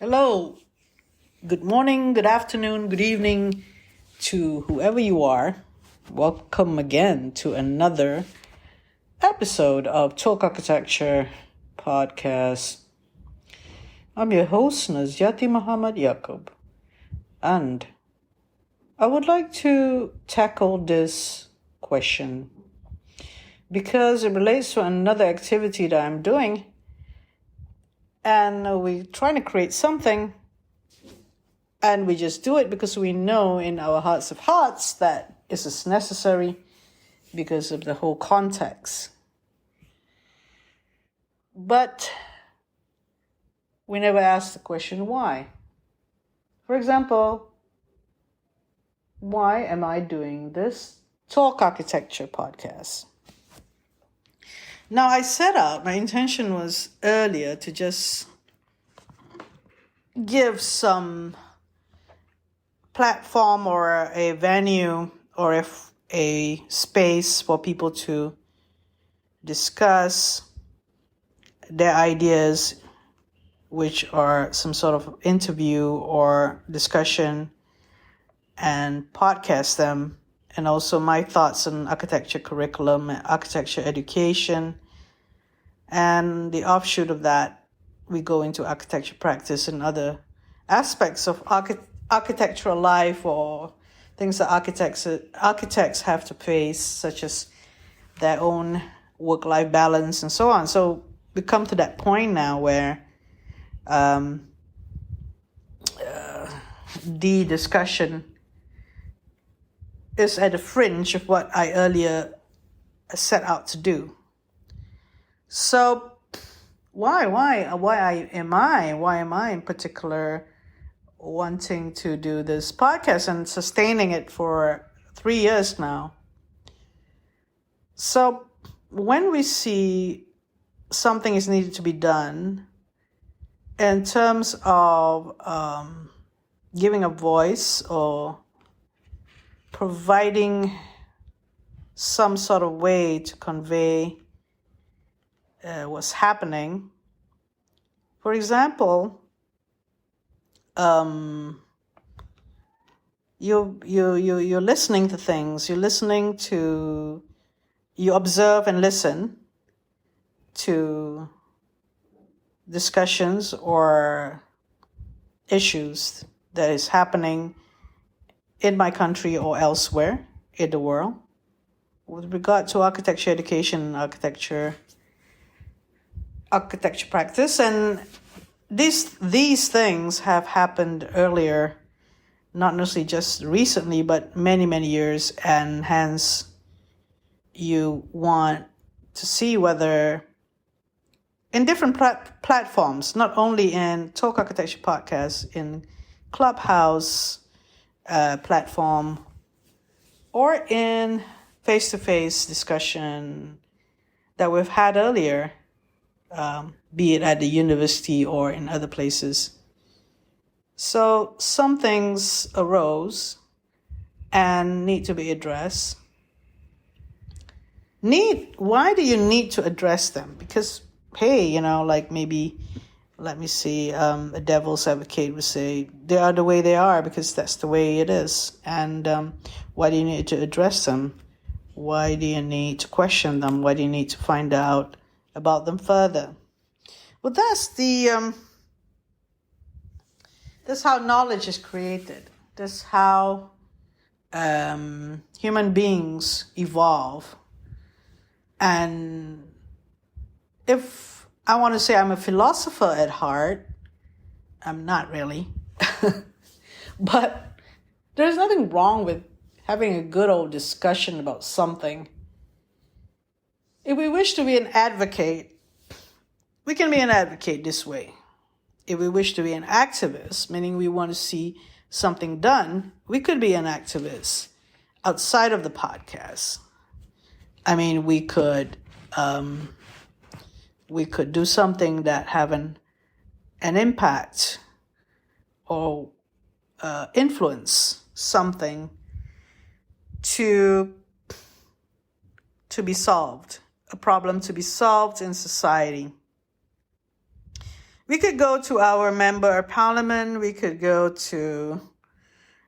Hello, good morning, good afternoon, good evening to whoever you are. Welcome again to another episode of Talk Architecture Podcast. I'm your host, Nazyati Muhammad Yaqub, and I would like to tackle this question because it relates to another activity that I'm doing, and we're trying to create something. And we just do it because we know in our hearts of hearts that it is necessary because of the whole context. But we never ask the question why. For example, why am I doing this Talk Architecture podcast? Now, I set out, my intention was earlier to just give some platform or a venue or a space for people to discuss their ideas, which are some sort of interview or discussion, and podcast them, and also my thoughts on architecture curriculum and architecture education. And the offshoot of that, we go into architecture practice and other aspects of architectural life or things that architects have to face, such as their own work-life balance and so on. So we come to that point now where the discussion is at the fringe of what I earlier set out to do. So why am I in particular wanting to do this podcast and sustaining it for 3 years now? So when we see something is needed to be done in terms of giving a voice or providing some sort of way to convey what's happening, for example, you're listening to things. You observe and listen to discussions or issues that is happening in my country or elsewhere in the world with regard to architecture education and architecture practice. And these things have happened earlier, not necessarily just recently, but many, many years, and hence you want to see whether in different platforms, not only in Talk Architecture Podcast, in Clubhouse platform, or in face-to-face discussion that we've had earlier, be it at the university or in other places. So some things arose and need to be addressed. Why do you need to address them? Because, hey, maybe, let me see, a devil's advocate would say, they are the way they are because that's the way it is. And why do you need to address them? Why do you need to question them? Why do you need to find out about them further? Well, that's how knowledge is created. That's how human beings evolve. And if I want to say I'm a philosopher at heart, I'm not really. But there's nothing wrong with having a good old discussion about something. If we wish to be an advocate, we can be an advocate this way. If we wish to be an activist, meaning we want to see something done, we could be an activist outside of the podcast. I mean, we could do something that have an impact or influence something to be solved, a problem to be solved in society. We could go to our member of parliament. We could go to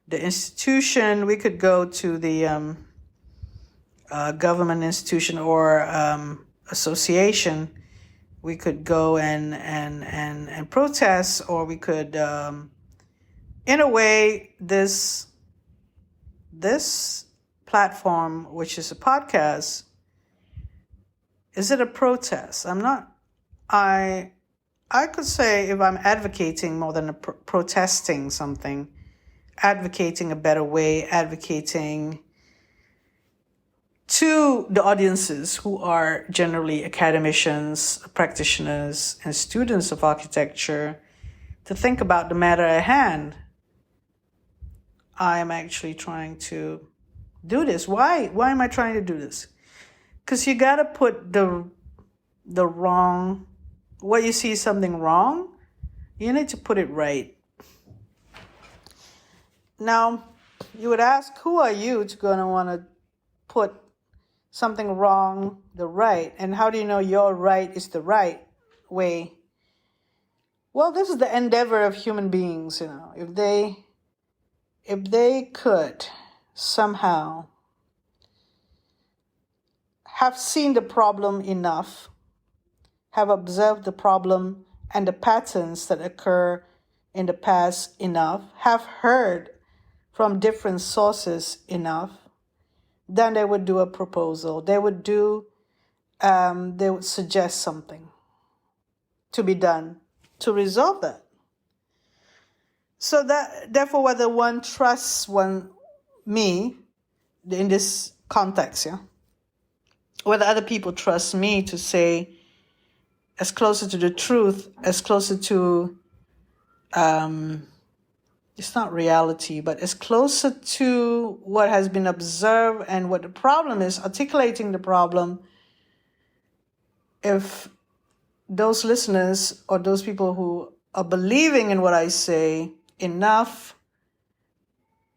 the institution. We could go to the government institution or association. We could go and protest, or we could, in a way, this platform, which is a podcast, is it a protest? I could say if I'm advocating more than protesting something, advocating a better way, advocating to the audiences who are generally academicians, practitioners, and students of architecture to think about the matter at hand. I am actually trying to do this. Why am I trying to do this? Because you got to put the wrong, what you see something wrong, you need to put it right. Now, you would ask, who are you to going to want to put something wrong the right? And how do you know your right is the right way? Well, this is the endeavor of human beings, If they could somehow have seen the problem enough, have observed the problem and the patterns that occur in the past enough, have heard from different sources enough, then they would do a proposal. They would suggest something to be done to resolve that. So that, therefore, whether one trusts me in this context, whether other people trust me to say as closer to the truth, as closer to, it's not reality, but as closer to what has been observed and what the problem is, articulating the problem. If those listeners or those people who are believing in what I say enough,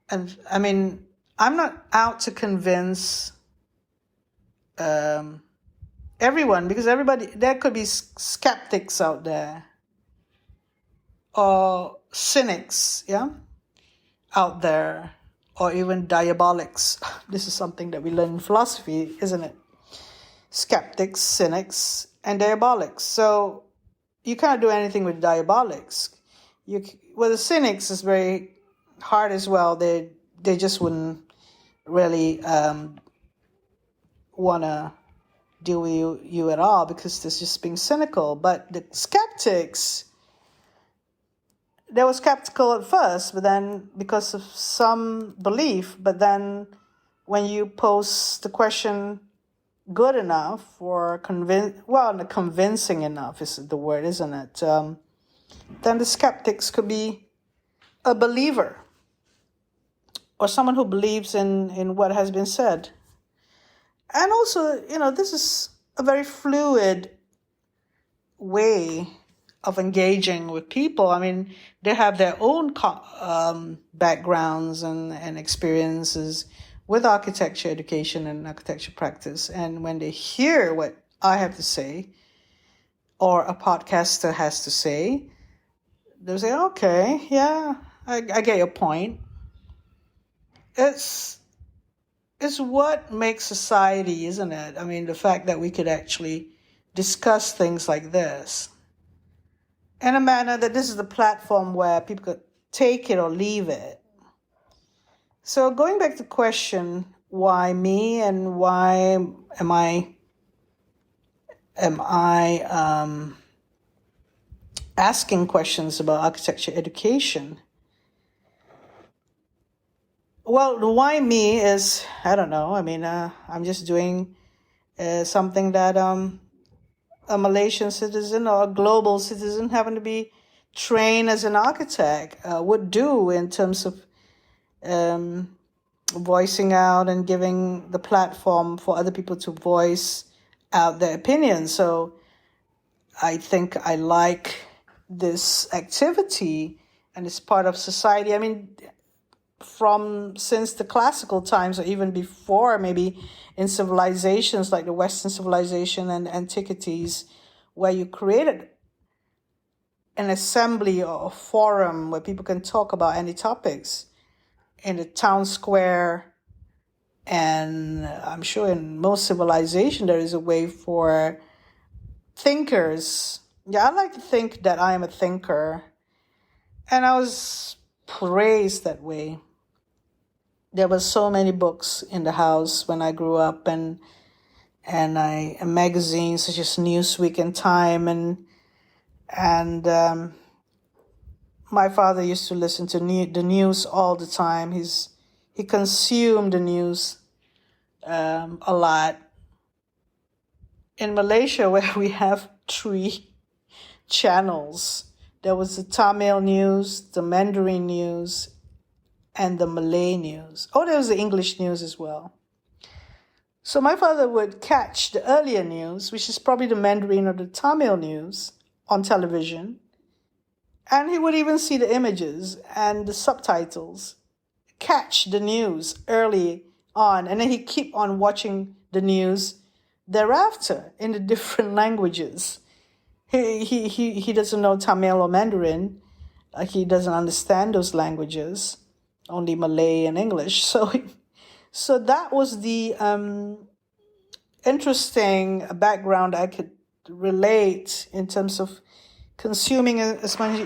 and I mean, I'm not out to convince everyone, because there could be skeptics out there or cynics, out there, or even diabolics. This is something that we learn in philosophy, isn't it? Skeptics, cynics, and diabolics. So you can't do anything with diabolics. The cynics is very hard as well. They just wouldn't really want to deal with you at all, because they're just being cynical. But the skeptics, they were skeptical at first, but then because of some belief, but then when you pose the question good enough or convincing enough is the word, isn't it? Then the skeptics could be a believer or someone who believes in what has been said. And also, this is a very fluid way of engaging with people. I mean, they have their own backgrounds and experiences with architecture education and architecture practice. And when they hear what I have to say or a podcaster has to say, they'll say, okay, yeah, I get your point. It's what makes society, isn't it? I mean, the fact that we could actually discuss things like this in a manner that this is the platform where people could take it or leave it. So going back to the question, why me, and why am I asking questions about architecture education? Well, the why me is, I don't know. I mean, I'm just doing something that a Malaysian citizen or a global citizen having to be trained as an architect would do in terms of voicing out and giving the platform for other people to voice out their opinions. So I think I like this activity, and it's part of society. I mean, since the classical times, or even before, maybe in civilizations like the Western civilization and antiquities, where you created an assembly or a forum where people can talk about any topics in the town square. And I'm sure in most civilization there is a way for thinkers. Yeah, I like to think that I am a thinker. And I was raised that way. There were so many books in the house when I grew up, and magazines such as Newsweek and Time, and my father used to listen to the news all the time. He consumed the news a lot. In Malaysia, where we have 3 channels, there was the Tamil news, the Mandarin news, and the Malay news. Oh, there was the English news as well. So my father would catch the earlier news, which is probably the Mandarin or the Tamil news, on television. And he would even see the images and the subtitles, catch the news early on. And then he'd keep on watching the news thereafter in the different languages. He doesn't know Tamil or Mandarin. He doesn't understand those languages, only Malay and English. So that was the interesting background I could relate in terms of consuming as much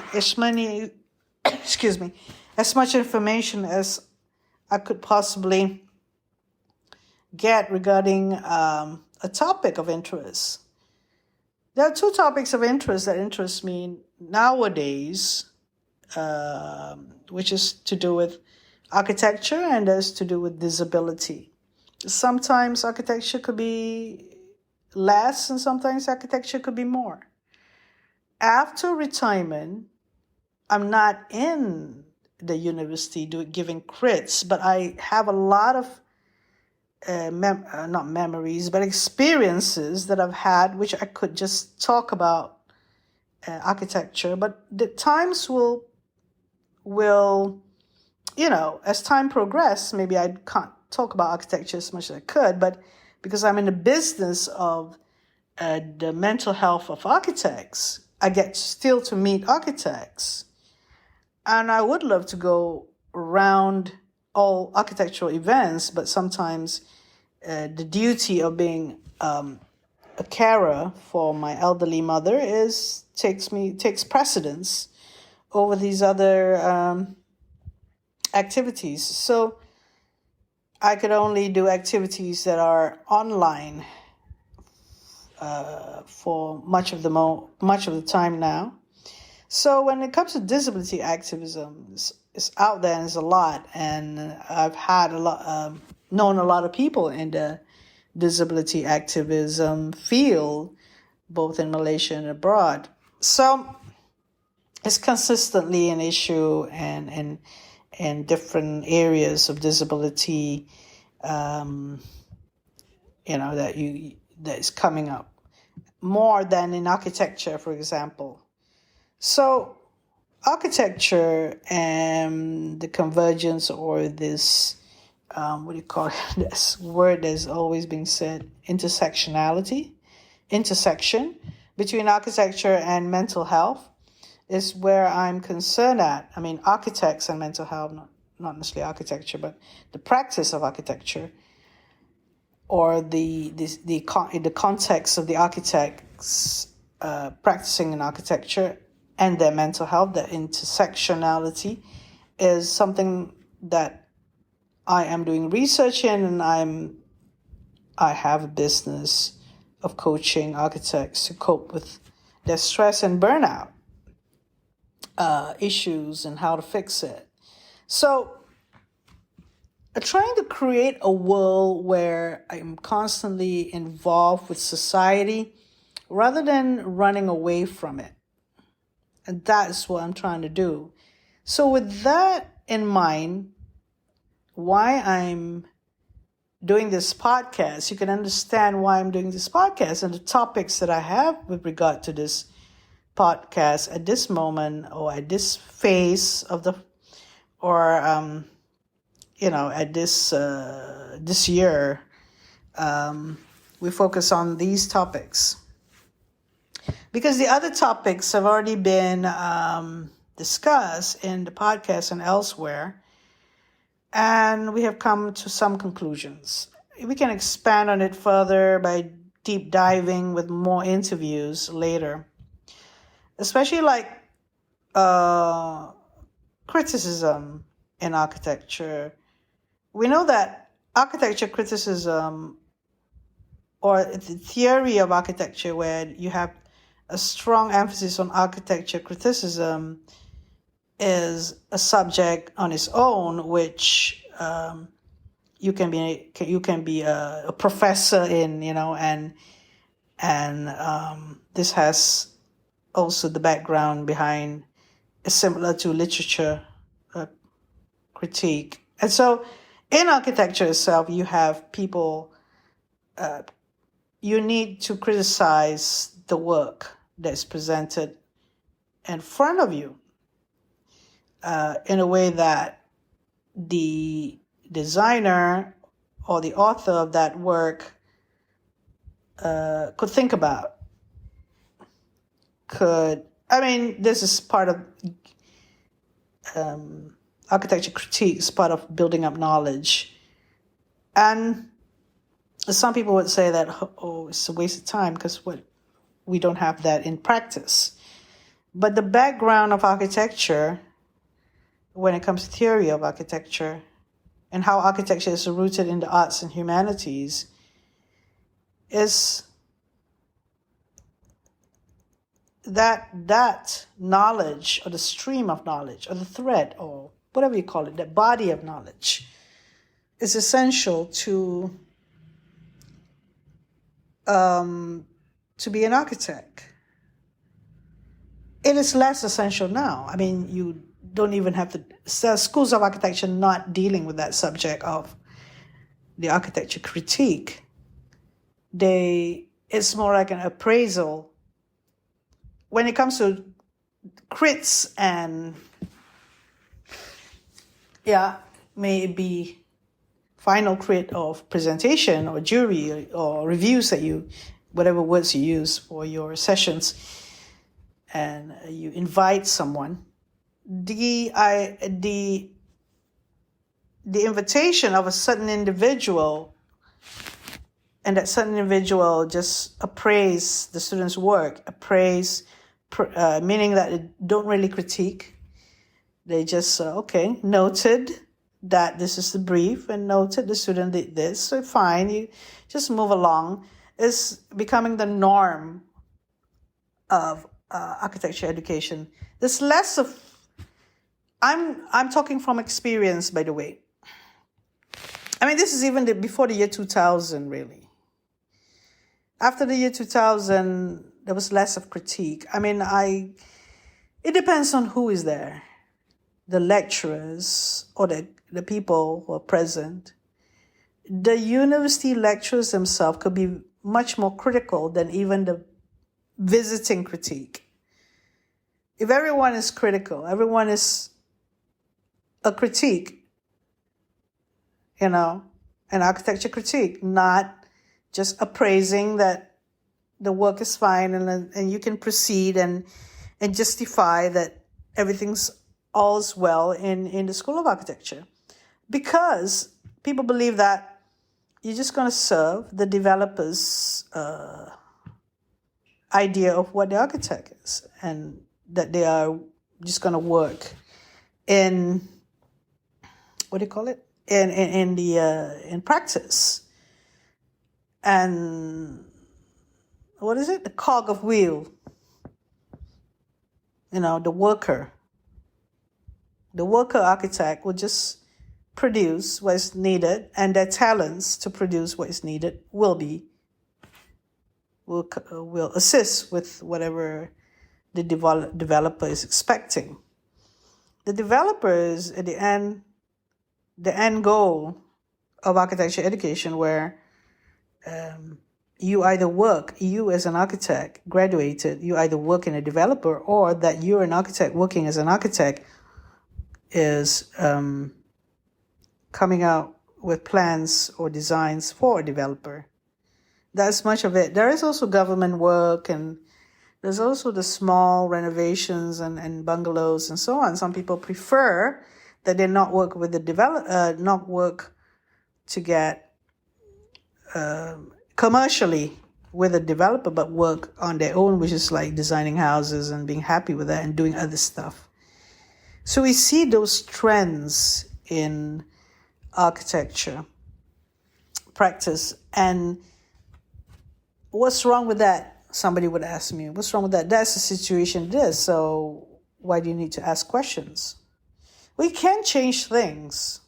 information as I could possibly get regarding a topic of interest. There are 2 topics of interest that interest me nowadays, which is to do with architecture and that's to do with disability. Sometimes architecture could be less and sometimes architecture could be more. After retirement, I'm not in the university giving crits, but I have a lot of not memories, but experiences that I've had, which I could just talk about architecture. But the times will, as time progresses, maybe I can't talk about architecture as much as I could, but because I'm in the business of the mental health of architects, I get still to meet architects. And I would love to go around all architectural events, but sometimes the duty of being a carer for my elderly mother takes precedence over these other activities. So I could only do activities that are online for much of the time now. So when it comes to disability activism, it's out there and it's a lot, and I've had known a lot of people in the disability activism field, both in Malaysia and abroad. So it's consistently an issue and in different areas of disability, that is coming up more than in architecture, for example. So architecture and the convergence, or this, this word that's always been said, intersection between architecture and mental health is where I'm concerned at. I mean, architects and mental health, not necessarily architecture, but the practice of architecture, or the context of the architects practicing in architecture and their mental health, the intersectionality, is something that I am doing research in, and I have a business of coaching architects to cope with their stress and burnout issues and how to fix it. So trying to create a world where I'm constantly involved with society rather than running away from it. And that's what I'm trying to do. So with that in mind, why I'm doing this podcast, you can understand why I'm doing this podcast and the topics that I have with regard to this podcast at this moment, or at this phase of the, or at this year, we focus on these topics. because the other topics have already been discussed in the podcast and elsewhere, and we have come to some conclusions. We can expand on it further by deep diving with more interviews later, especially like criticism in architecture. We know that architecture criticism, or the theory of architecture, where you have a strong emphasis on architecture criticism, is a subject on its own, which you can be a professor in, and this has also the background behind, similar to literature critique. And so in architecture itself, you have people, you need to criticize the work that's presented in front of you in a way that the designer or the author of that work could think about. This is part of architecture critique, is part of building up knowledge. And some people would say that, it's a waste of time because we don't have that in practice. But the background of architecture, when it comes to theory of architecture and how architecture is rooted in the arts and humanities, is that knowledge, or the stream of knowledge, or the thread, or whatever you call it, that body of knowledge, is essential to be an architect. It is less essential now. You don't even have to. Schools of architecture not dealing with that subject of the architecture critique. It's more like an appraisal. When it comes to crits and, may it be final crit of presentation or jury or reviews whatever words you use for your sessions, and you invite someone, the invitation of a certain individual, and that certain individual just appraise the student's work, meaning that they don't really critique. They just, noted that this is the brief, and noted the student did this, so fine, you just move along, is becoming the norm of architecture education. There's less of, I'm talking from experience, by the way. This is even before the year 2000, really. After the year 2000, there was less of critique. It depends on who is there. The lecturers or the people who are present. The university lecturers themselves could be much more critical than even the visiting critique. If everyone is critical, everyone is a critique, an architecture critique, not just appraising that the work is fine and you can proceed and justify that everything's all's well in the School of Architecture. Because people believe that you're just going to serve the developer's idea of what the architect is, and that they are just going to work in, in practice. And what is it? The cog of wheel. The worker. The worker architect will just produce what is needed, and their talents to produce what is needed will assist with whatever the developer is expecting. The developers, at the end goal of architecture education, where you as an architect graduated, you either work in a developer, or that you're an architect working as an architect, is coming out with plans or designs for a developer. That's much of it. There is also government work and There's also the small renovations and bungalows and so on. Some people prefer that they not work with the not work to get commercially with a developer, but work on their own, which is like designing houses and being happy with that and doing other stuff. So we see those trends in architecture practice. And what's wrong with that? Somebody would ask me, what's wrong with that? That's the situation it is. So why do you need to ask questions? We can change things.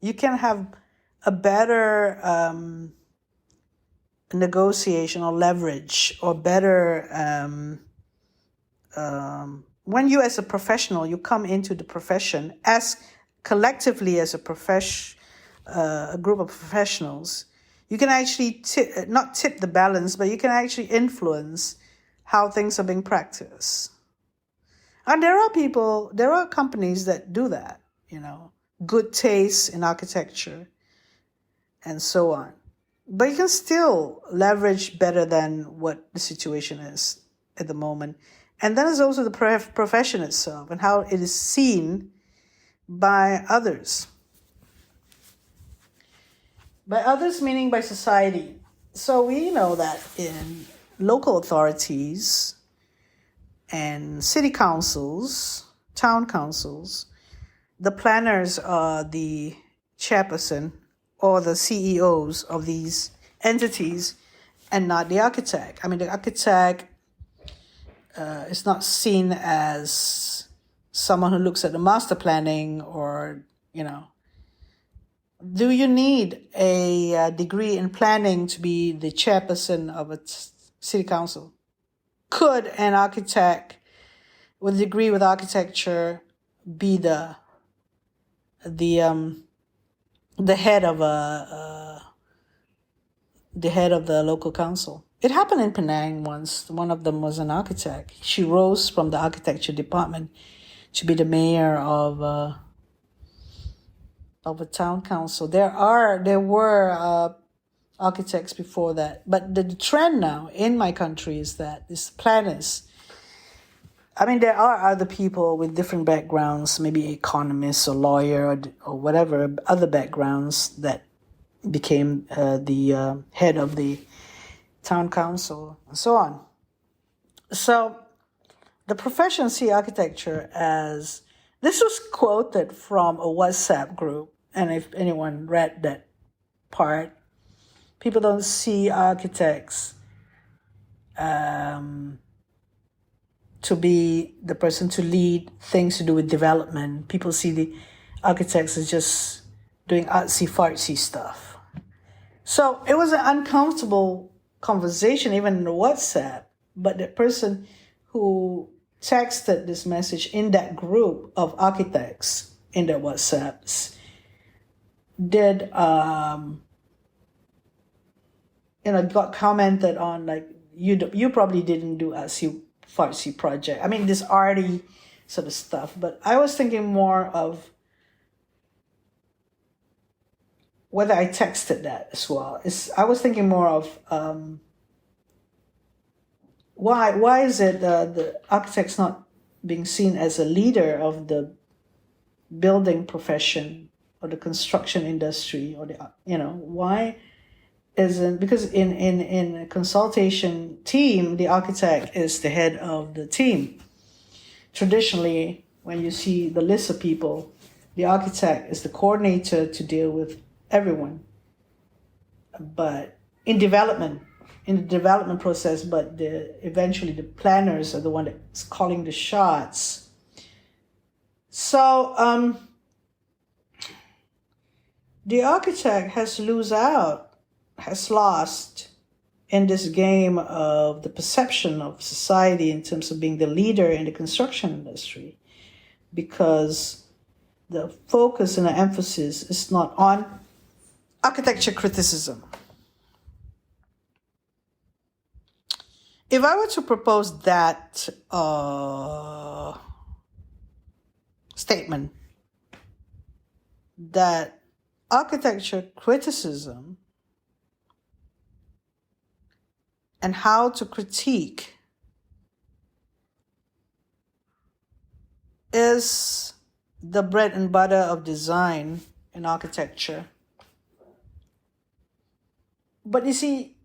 You can have a better negotiation or leverage or better when you as a professional, you come into the profession as collectively as a group of professionals, you can actually not tip the balance, but you can actually influence how things are being practiced. And there are companies that do that, good taste in architecture and so on. But you can still leverage better than what the situation is at the moment. And then there's also the profession itself and how it is seen by others. By others, meaning by society. So we know that in local authorities and city councils, town councils, the planners are the chairperson or the CEOs of these entities and not the architect. I mean, the architect is not seen as someone who looks at the master planning or, Do you need a degree in planning to be the chairperson of a city council? Could an architect with a degree with architecture be the head of the local council? It happened in Penang once. One of them was an architect. She rose from the architecture department to be the mayor of a town council. There were architects before that, but the trend now in my country is that these planners. I mean, there are other people with different backgrounds, maybe economists or lawyer or whatever other backgrounds that became the head of the town council and so on. So the profession see architecture as, this was quoted from a WhatsApp group, and if anyone read that part, people don't see architects to be the person to lead things to do with development. People see the architects as just doing artsy-fartsy stuff. So it was an uncomfortable conversation, even in the WhatsApp, but the person who texted this message in that group of architects in the WhatsApps did, got commented on like, you probably didn't do artsy-fartsy project. I mean, this arty sort of stuff, but I was thinking more of whether I texted that as well. I was thinking more of why is it the architect's not being seen as a leader of the building profession or the construction industry or why isn't, because in a consultation team, the architect is the head of the team. Traditionally, when you see the list of people, the architect is the coordinator to deal with everyone. But in the development process, but eventually the planners are the one that's calling the shots. So the architect has lost in this game of the perception of society in terms of being the leader in the construction industry, because the focus and the emphasis is not on architecture criticism. If I were to propose that statement, that architecture criticism and how to critique is the bread and butter of design in architecture. But you see,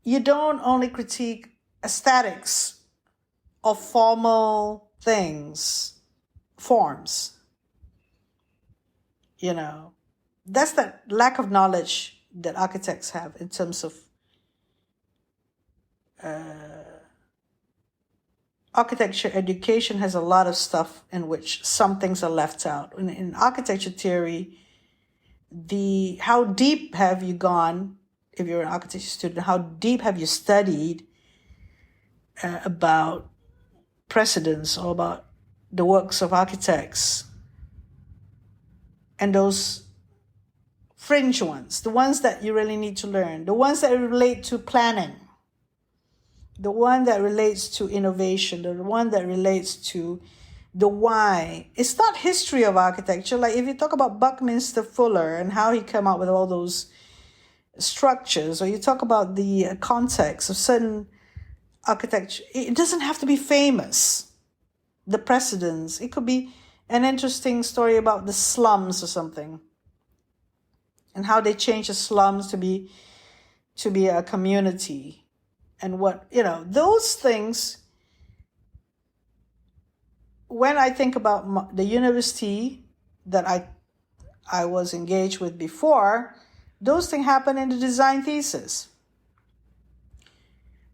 you don't only critique aesthetics of formal things, forms. That's that lack of knowledge that architects have in terms of architecture education. Has a lot of stuff in which some things are left out. In architecture theory, how deep have you gone, if you're an architecture student, how deep have you studied about precedents or about the works of architects, and those fringe ones, the ones that you really need to learn, the ones that relate to planning, the one that relates to innovation, the one that relates to the why. It's not history of architecture. Like if you talk about Buckminster Fuller and how he came up with all those structures, or you talk about the context of certain architecture, it doesn't have to be famous. The precedents, it could be an interesting story about the slums or something, and how they changed the slums to be a community, and those things. When I think about the university that I was engaged with before, those things happen in the design thesis.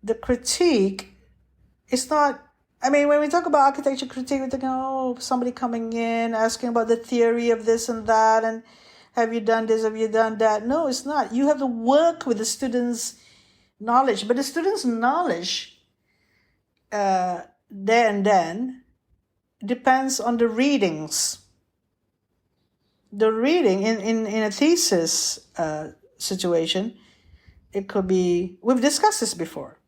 The critique is not, when we talk about architecture critique, we're thinking, somebody coming in, asking about the theory of this and that, and have you done this, have you done that? No, it's not. You have to work with the students' knowledge, but the students' knowledge there and then depends on the readings. The reading in a thesis situation, it could be, we've discussed this before.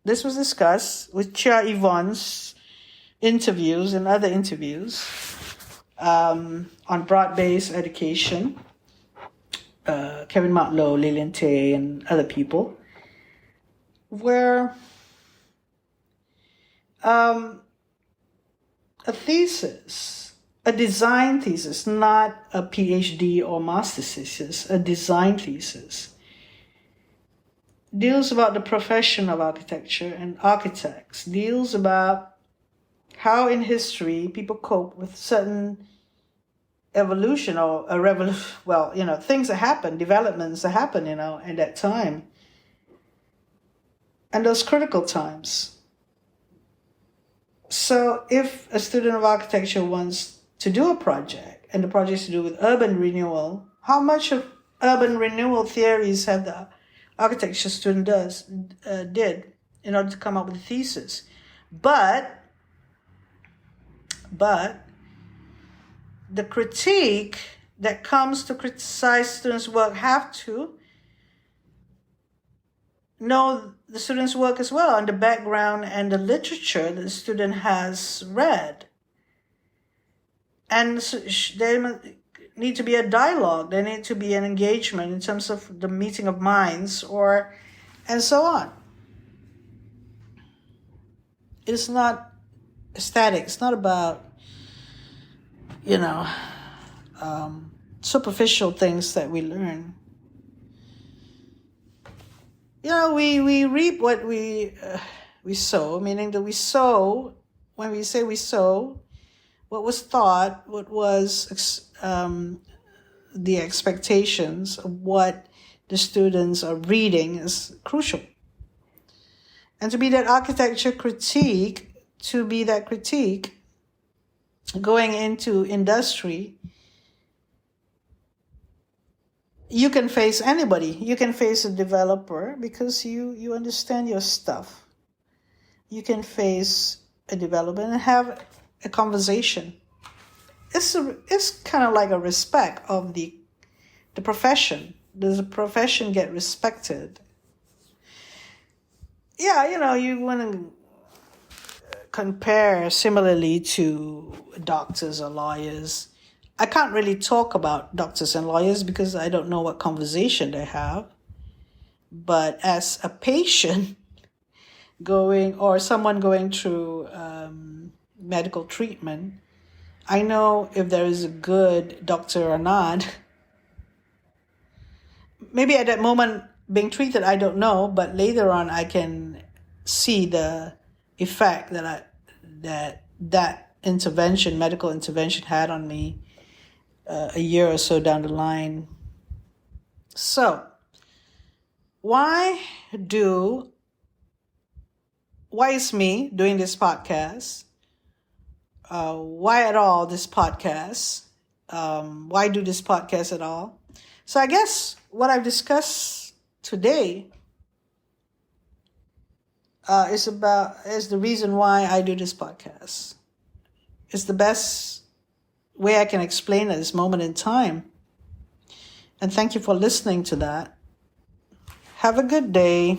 This was discussed with Chia Yvonne's interviews and other interviews on broad-based education, Kevin Matlow, Lillian Tay, and other people, where a thesis, a design thesis, not a PhD or master's thesis, a design thesis, deals about the profession of architecture and architects, deals about how in history people cope with certain evolution or a revolution, things that happen, developments that happen, in that time. And those critical times. So if a student of architecture wants to do a project, and the project is to do with urban renewal, how much of urban renewal theories have the architecture student did in order to come up with a thesis? But the critique that comes to criticize students' work have to know the student's work as well, and the background and the literature that the student has read. And there need to be a dialogue, there need to be an engagement in terms of the meeting of minds, and so on. It's not static. It's not about, superficial things that we learn. We reap what we sow, meaning that we sow, when we say we sow, what was thought, what was the expectations of what the students are reading is crucial. And to be that architecture critique, going into industry, you can face anybody. You can face a developer because you understand your stuff. You can face a developer and have a conversation. It's kind of like a respect of the profession. Does the profession get respected? Yeah, you want to compare similarly to doctors or lawyers. I can't really talk about doctors and lawyers because I don't know what conversation they have. But as a patient or someone going through medical treatment, I know if there is a good doctor or not. Maybe at that moment being treated, I don't know, but later on I can see the effect that intervention, medical intervention, had on me a year or so down the line. So, why is me doing this podcast? Why at all this podcast? Why do this podcast at all? So I guess what I've discussed today is the reason why I do this podcast. It's the best way I can explain at this moment in time. And thank you for listening to that. Have a good day.